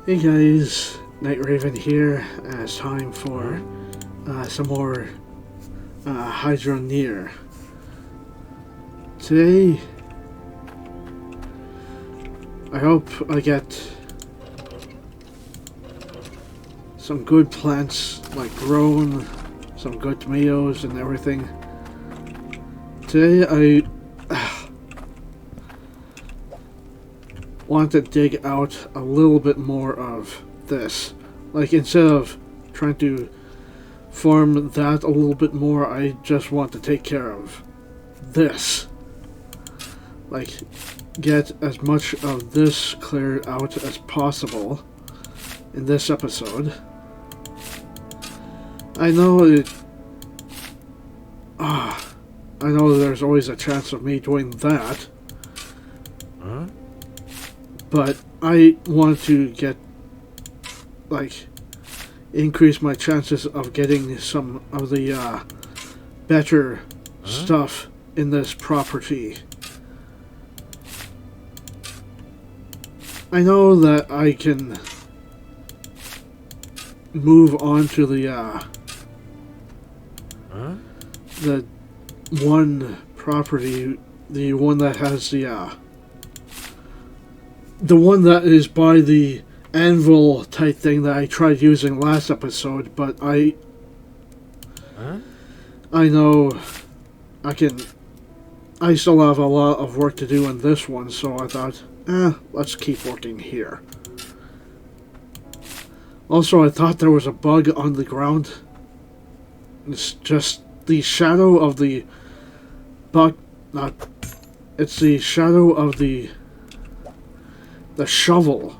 Hey guys, Night Raven here, and it's time for some more Hydroneer. Today, I hope I get some good plants like grown, some good tomatoes and everything. Today I want to dig out a little bit more of this. Like, instead of trying to farm that a little bit more, I just want to take care of this. Like, get as much of this cleared out as possible in this episode. I know I know there's always a chance of me doing that. But I want to get, like, increase my chances of getting some of the better stuff in this property. I know that I can move on to the one property, the one that has the one that is by the anvil type thing that I tried using last episode, but I know I still have a lot of work to do in this one, so I thought, let's keep working here. Also, I thought there was a bug on the ground. It's just the shadow of the bug, it's the shadow of the shovel.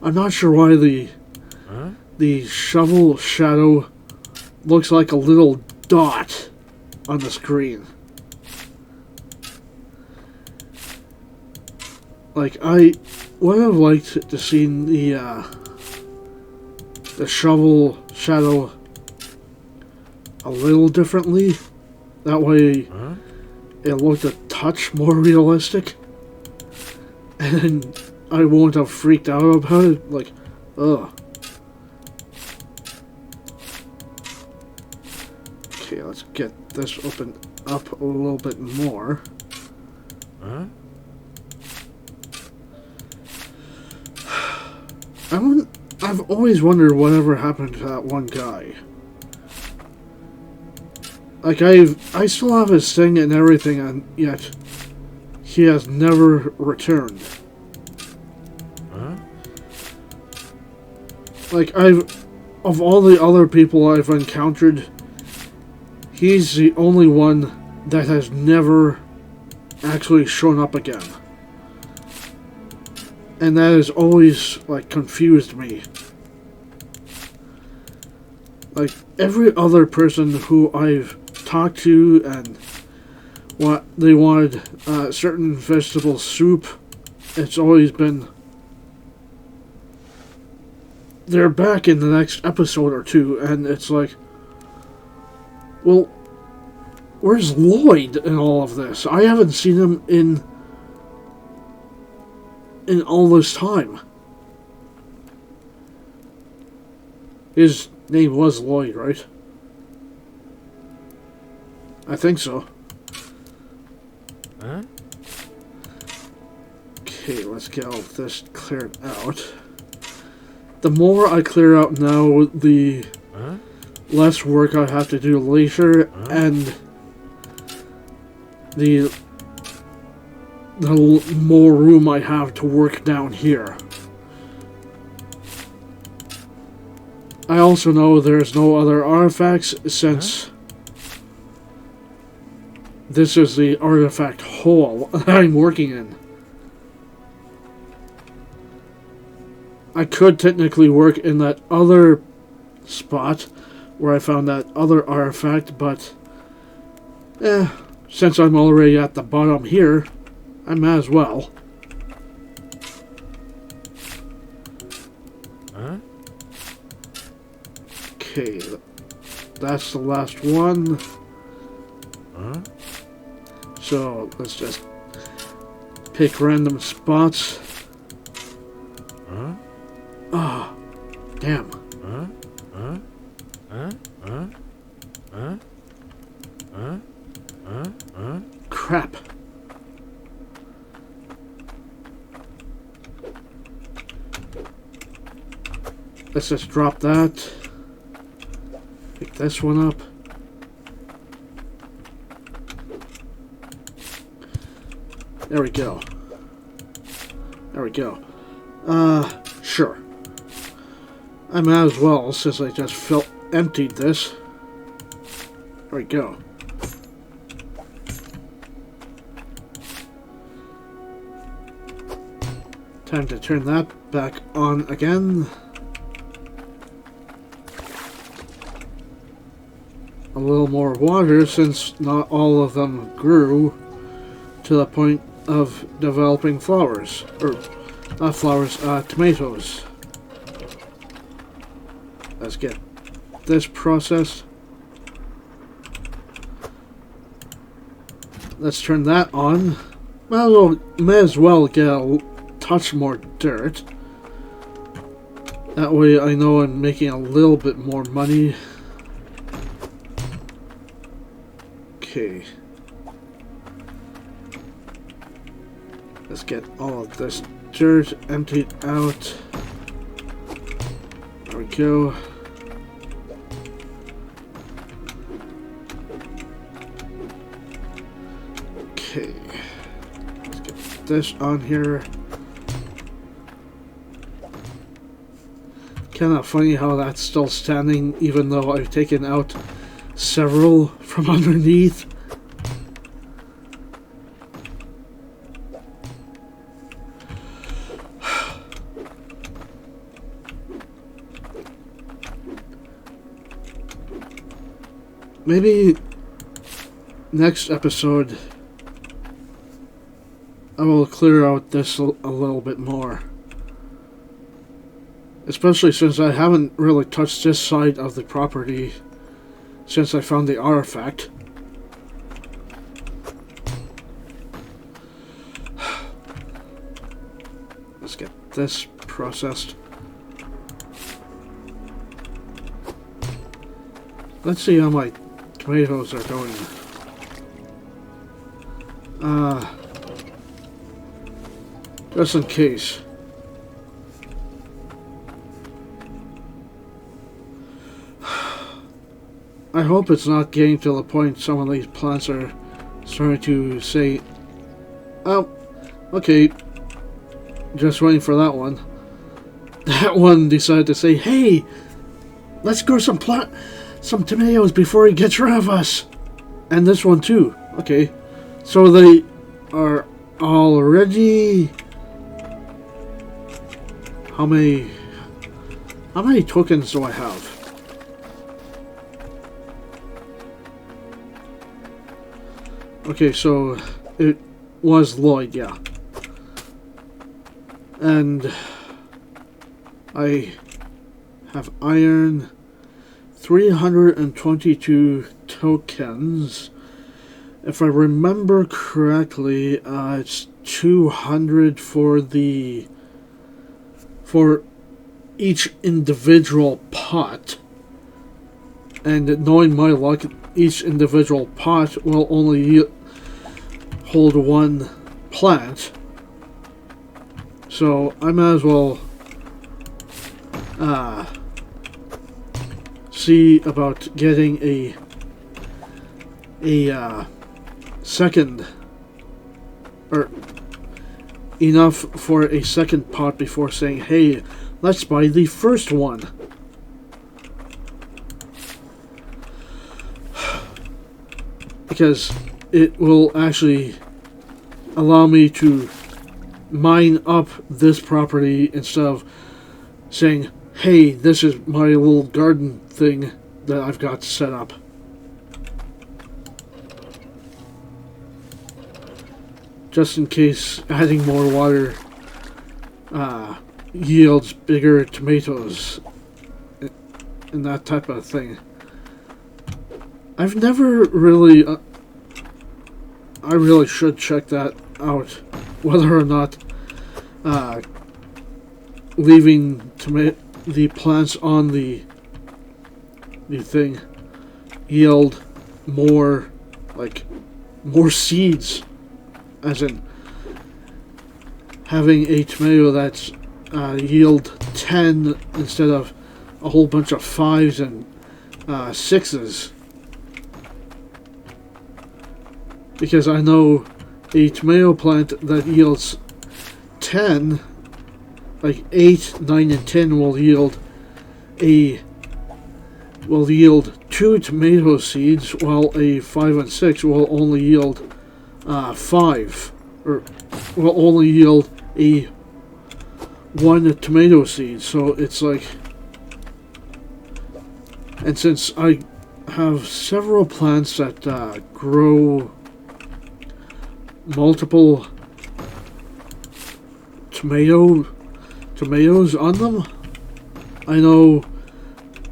I'm not sure why the shovel shadow looks like a little dot on the screen. Like, I would have liked to see the shovel shadow a little differently. That way it looked a touch more realistic. And I won't have freaked out about it, like, ugh. Okay, let's get this opened up a little bit more. I've always wondered whatever happened to that one guy. Like, I still have his thing and everything, and yet he has never returned. Like, of all the other people I've encountered, he's the only one that has never actually shown up again. And that has always, like, confused me. Like, every other person who I've talked to and they wanted certain vegetable soup, it's always been, they're back in the next episode or two, and it's like, well, where's Lloyd in all of this? I haven't seen him in all this time. His name was Lloyd, right? I think so. Okay, let's get all of this cleared out. The more I clear out now, the less work I have to do later, and the more room I have to work down here. I also know there's no other artifacts, since this is the artifact hole I'm working in. I could technically work in that other spot where I found that other artifact, but since I'm already at the bottom here, I might as well. Okay, that's the last one. So let's just pick random spots. Ah, damn. Crap. Let's just drop that. Pick this one up. There we go. There we go. Sure. I might as well, since I just emptied this. There we go. Time to turn that back on again. A little more water, since not all of them grew to the point of developing flowers. Or, not flowers, tomatoes. Let's get this processed. Let's turn that on. May as well get a touch more dirt. That way I know I'm making a little bit more money. Okay. Let's get all of this dirt emptied out. There we go. Okay. Let's get this on here. Kind of funny how that's still standing even though I've taken out several from underneath. Maybe next episode I will clear out this a little bit more. Especially since I haven't really touched this side of the property since I found the artifact. Let's get this processed. Let's see how my tomatoes are going. Just in case. I hope it's not getting to the point some of these plants are starting to say, oh, okay, just waiting for that one. That one decided to say, hey, let's grow some tomatoes before he gets rid of us. And this one too. Okay, so they are already... How many tokens do I have? Okay, so it was Lloyd, yeah. And I have iron, 322 tokens. If I remember correctly, it's 200 for each individual pot. And knowing my luck, each individual pot will only hold one plant. So I might as well see about getting a second, or enough for a second pot before saying, hey, let's buy the first one. Because it will actually allow me to mine up this property instead of saying, hey, this is my little garden thing that I've got set up. Just in case adding more water yields bigger tomatoes and that type of thing. I've never really... I really should check that out, whether or not leaving the plants on the thing yield more, like, more seeds, as in having a tomato that's yield 10 instead of a whole bunch of 5s and 6s. Because I know a tomato plant that yields 10, like 8, 9, and 10 will yield 2 tomato seeds, while a 5 and 6 will only yield 5, or will only yield a 1 tomato seed. So it's like, and since I have several plants that grow multiple tomatoes on them, I know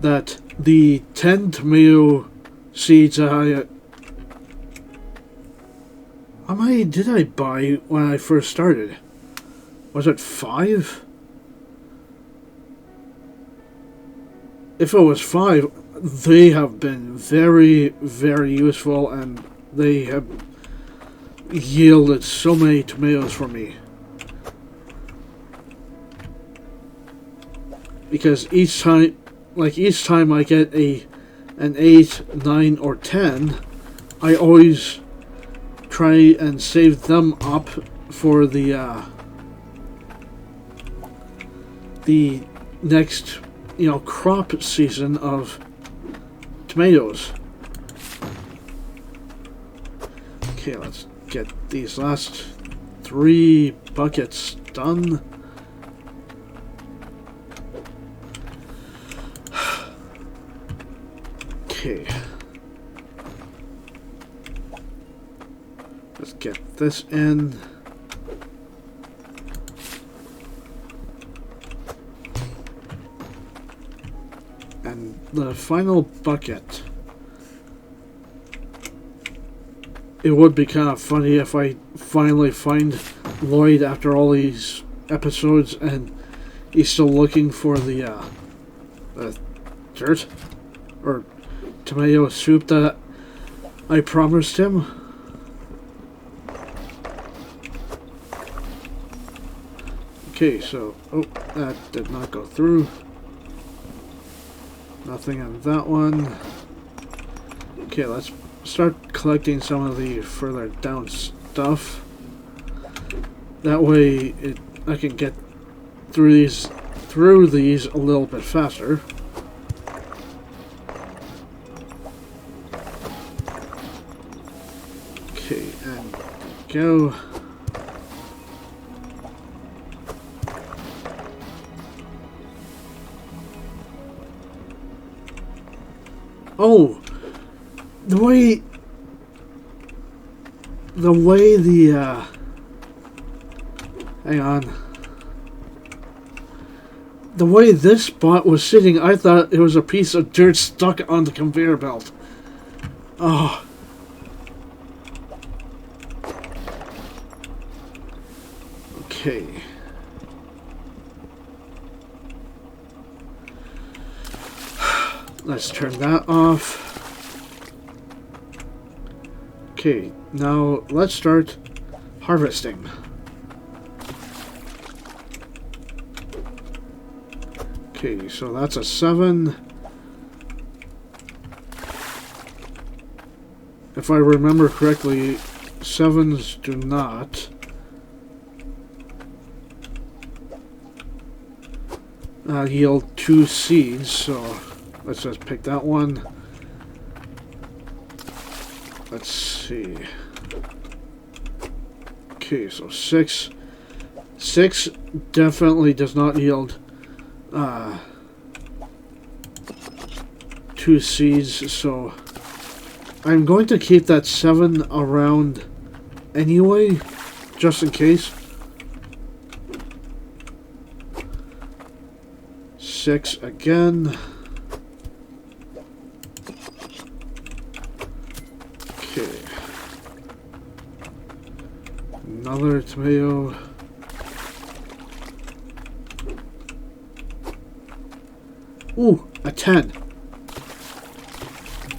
that the 10 tomato seeds how many did I buy when I first started? Was it 5? If it was 5, they have been very, very useful, and they have yielded so many tomatoes for me. Because each time I get an 8, 9, or 10, I always try and save them up for the next, crop season of tomatoes. Okay, let's get these last 3 buckets done. Okay. Let's get this in. And the final bucket. It would be kind of funny if I finally find Lloyd after all these episodes and he's still looking for the dirt or tomato soup that I promised him. Okay, so, that did not go through. Nothing on that one. Okay, let's start collecting some of the further down stuff. That way I can get through these a little bit faster. Okay, and go. Oh, the way hang on. The way this spot was sitting, I thought it was a piece of dirt stuck on the conveyor belt. Oh. Okay. Let's turn that off. Okay, now let's start harvesting. Okay, so that's a 7. If I remember correctly, 7s do not yield 2 seeds, so let's just pick that one. Let's see. Okay, so 6. 6 definitely does not yield 2 seeds, so I'm going to keep that 7 around anyway, just in case. 6 again. Okay. Another tomato. Ooh, a 10.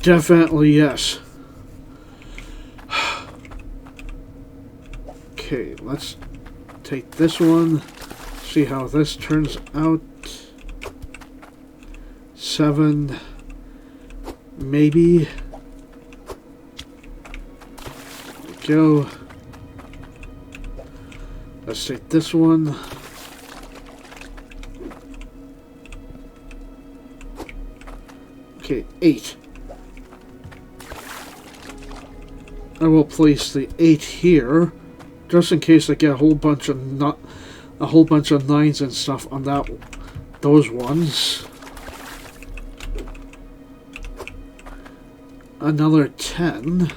Definitely yes. Okay, let's take this one. See how this turns out. 7. Maybe. There we go. Let's take this one. Okay, 8. I will place the 8 here, just in case I get a whole bunch of 9s and stuff on those ones. Another 10.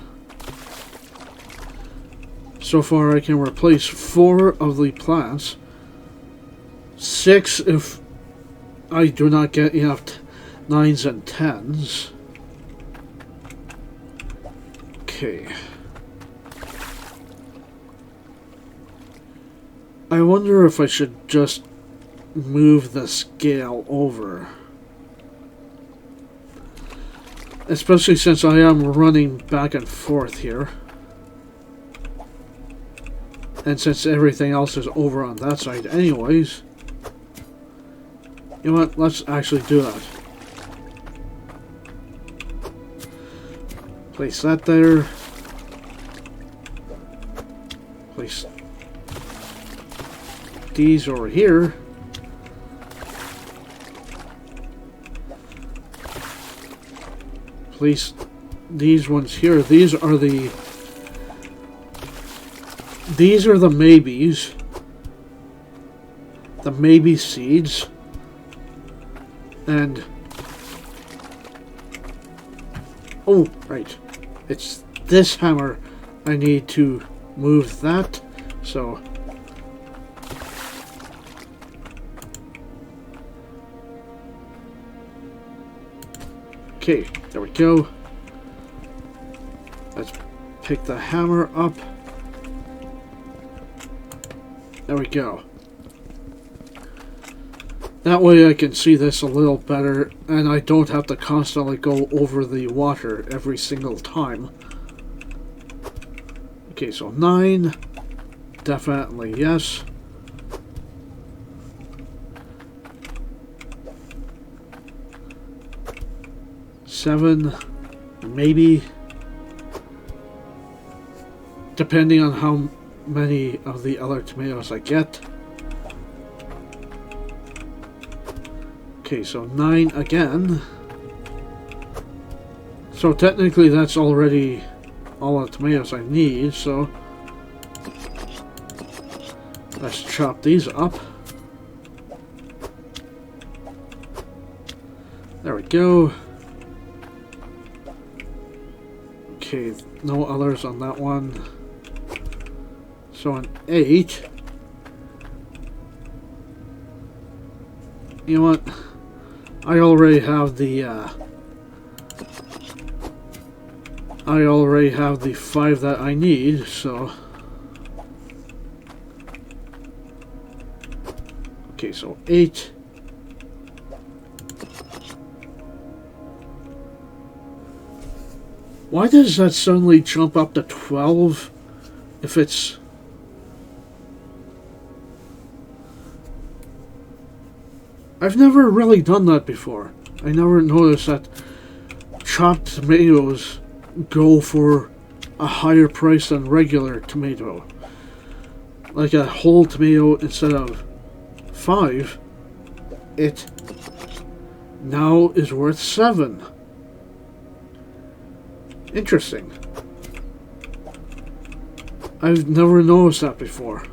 So far I can replace 4 of the plants. 6 if I do not get enough 9s and 10s. Okay. I wonder if I should just move the scale over. Especially since I am running back and forth here. And since everything else is over on that side anyways. You know what? Let's actually do that. Place that there. Place these over here. Place these ones here. These are the maybes. The maybe seeds. And oh, right. It's this hammer. I need to move that. So okay, there we go. Let's pick the hammer up. There we go. That way I can see this a little better, and I don't have to constantly go over the water every single time. Okay, so 9. Definitely yes. Seven, maybe. Depending on how many of the other tomatoes I get. Okay, so 9 again. So technically that's already all the tomatoes I need, so let's chop these up. There we go. Okay, no others on that one. So an 8. You know what? I already have the 5 that I need, so okay, so 8. Why does that suddenly jump up to 12 if it's... I've never really done that before. I never noticed that chopped tomatoes go for a higher price than regular tomato. Like a whole tomato instead of 5, it now is worth 7. Interesting. I've never noticed that before.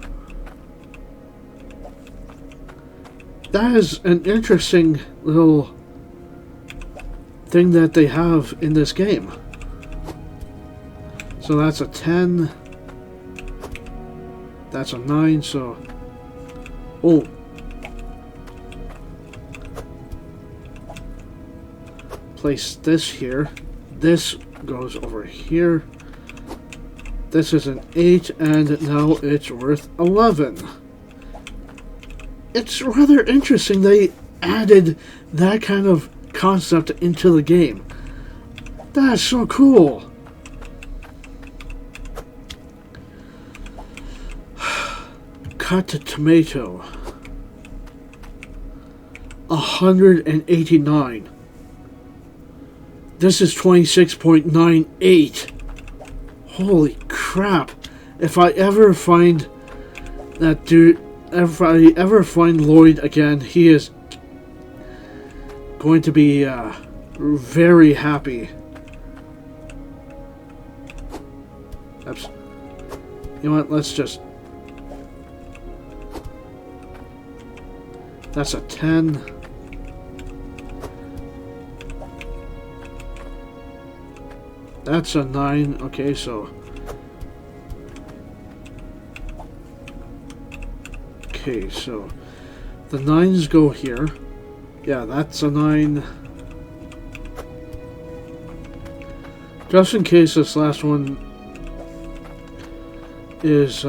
That is an interesting little thing that they have in this game. So that's a 10. That's a 9, so... Oh. Place this here. This goes over here. This is an 8, and now it's worth 11. It's rather interesting. They added that kind of concept into the game. That's so cool. Cut tomato. 189. This is 26.98. Holy crap. If I ever find that dude, if I ever find Lloyd again, he is going to be very happy. Oops. You know what, let's just... That's a 10. That's a 9. Okay, so... Okay, so... The 9s go here. Yeah, that's a 9. Just in case this last one is,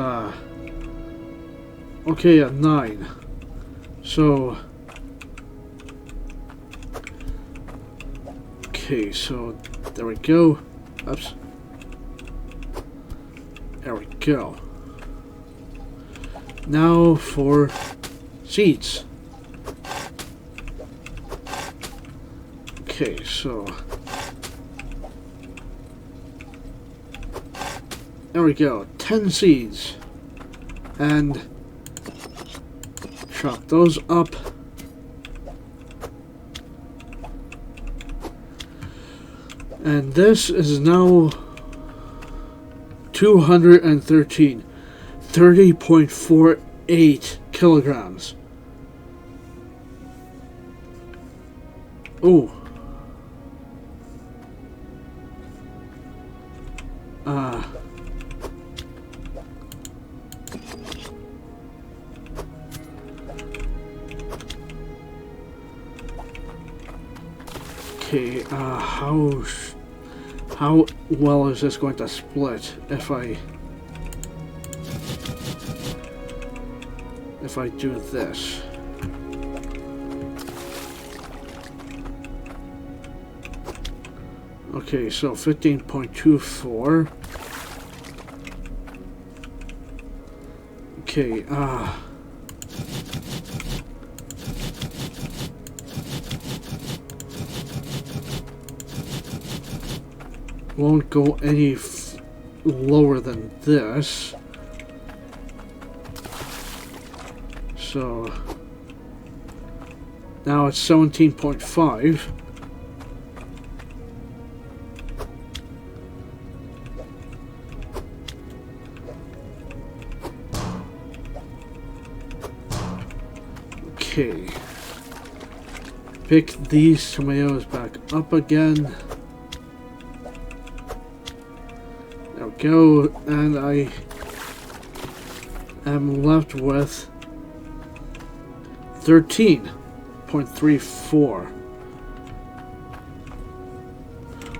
okay, a 9. So... Okay, so... There we go. Oops. There we go. Now for seeds. Okay, so... There we go. 10 seeds. And... Chop those up. And this is now 213. 30.48 kilograms. Ooh. Okay, how well is this going to split if I do this? Okay, so 15.24. Okay, won't go any lower than this. So now it's 17.5. Okay. Pick these tomatoes back up again. There we go, and I am left with 13.34.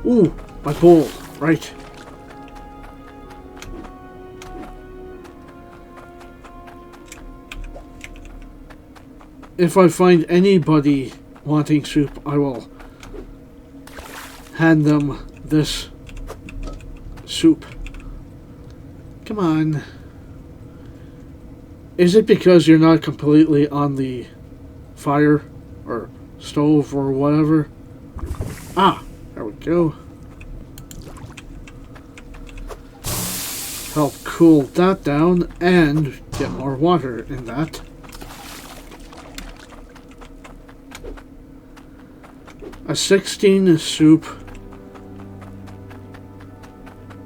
Ooh, my bowl, right. If I find anybody wanting soup, I will hand them this soup. Come on. Is it because you're not completely on the fire or stove or whatever? Ah, there we go. Help cool that down and get more water in that. A 16 soup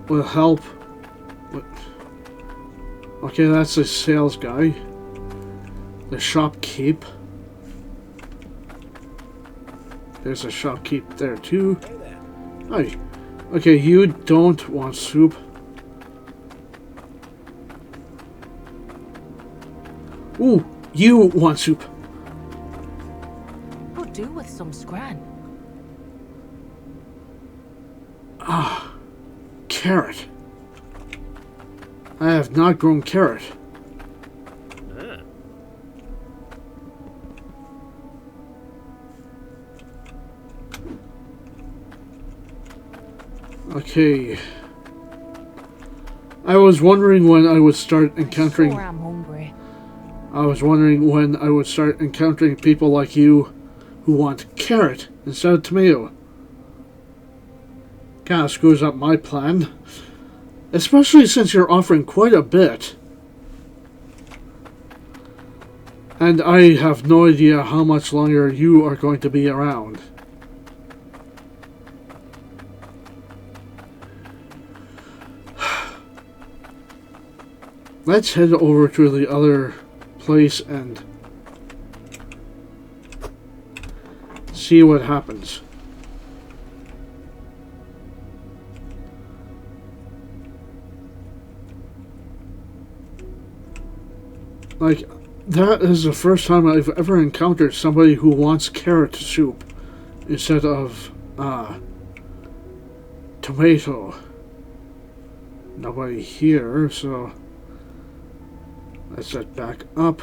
will help. Okay, that's the sales guy. The shopkeep. There's a shopkeep there too. Hi. Okay, you don't want soup. Ooh, you want soup. Could do with some scran. Ah, carrot. I have not grown carrot. Okay. I was wondering when I would start encountering... Sure I'm hungry. I was wondering when I would start encountering people like you who want carrot instead of tomato. Kinda screws up my plan. Especially since you're offering quite a bit. And I have no idea how much longer you are going to be around. Let's head over to the other place and see what happens. Like, that is the first time I've ever encountered somebody who wants carrot soup instead of, tomato. Nobody here, so let's set back up.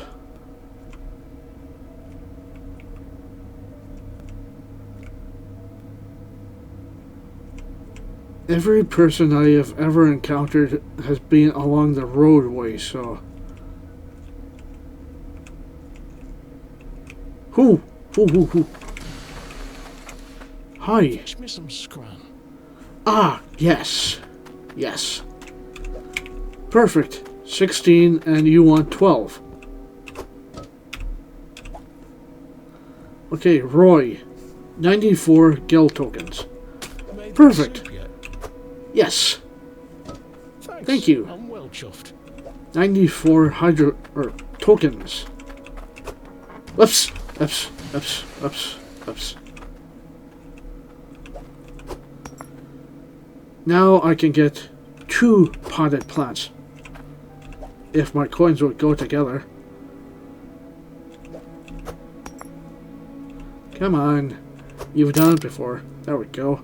Every person I have ever encountered has been along the roadway, so... Who? Hi. Fetch me some scran. Ah, yes. Yes. Perfect. 16 and you want 12. Okay, Roy. 94 guild tokens. Perfect. Yes. Thanks. Thank you. I'm well chuffed. 94 tokens. Oops. Now I can get 2 potted plants. If my coins would go together. Come on. You've done it before. There we go.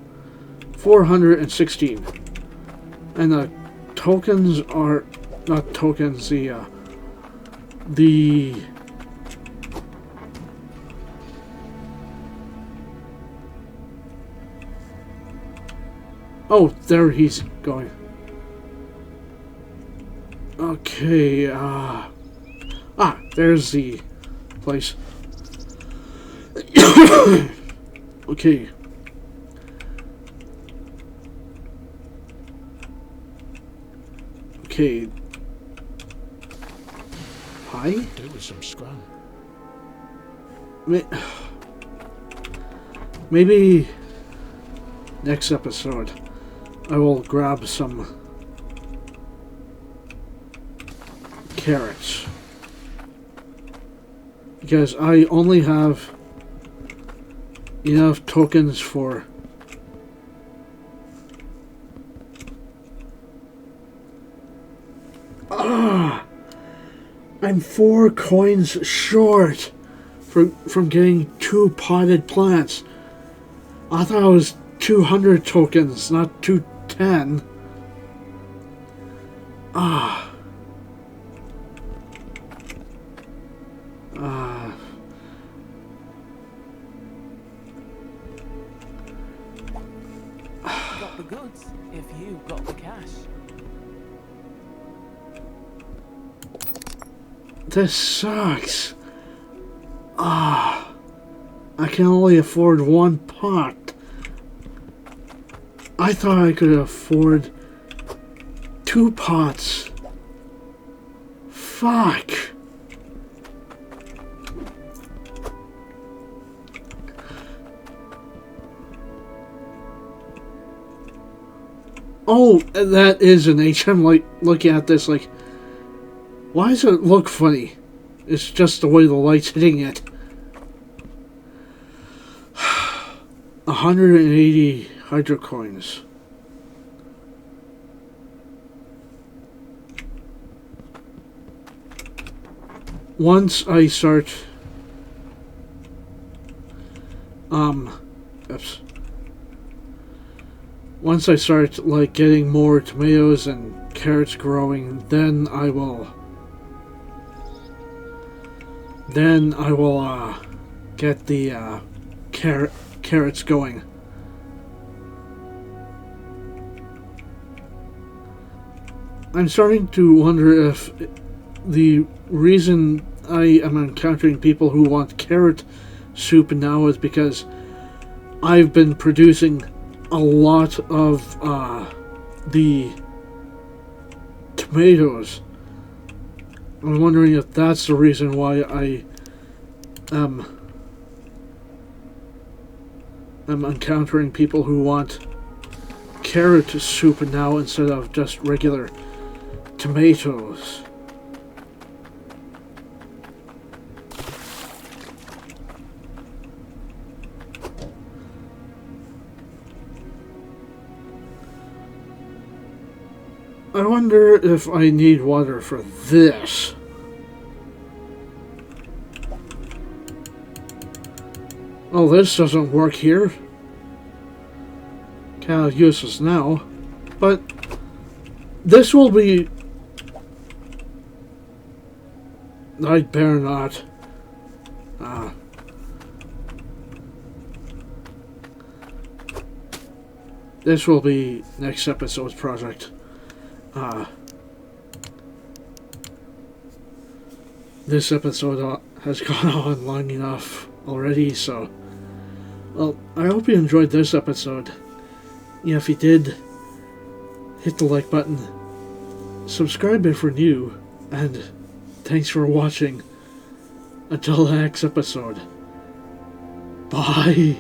416. And the tokens are... not tokens, the... Oh, there he's going. Okay, there's the place. Okay. Okay. Hi? Do with some scran. Maybe next episode I will grab some carrots. Because I only have enough tokens for I'm 4 coins short from getting 2 potted plants. I thought it was 200 tokens, not 210. Got the goods if you got the cash. This sucks. I can only afford 1 pot. I thought I could afford 2 pots. Fuck. Oh, that is an H. I'm like looking at this like, why does it look funny? It's just the way the light's hitting it. 180 hydro coins. Once I start oops. Once I start like getting more tomatoes and carrots growing, then I will get the carrots going. I'm starting to wonder if the reason I am encountering people who want carrot soup now is because I've been producing a lot of the tomatoes. I'm wondering if that's the reason why I am encountering people who want carrot soup now instead of just regular tomatoes. I wonder if I need water for this. Oh, this doesn't work here. Kind of useless now. But this will be... I'd better not. This will be next episode's project. This episode has gone on long enough already, so... Well, I hope you enjoyed this episode. Yeah, if you did, hit the like button. Subscribe if you're new, and thanks for watching. Until the next episode. Bye!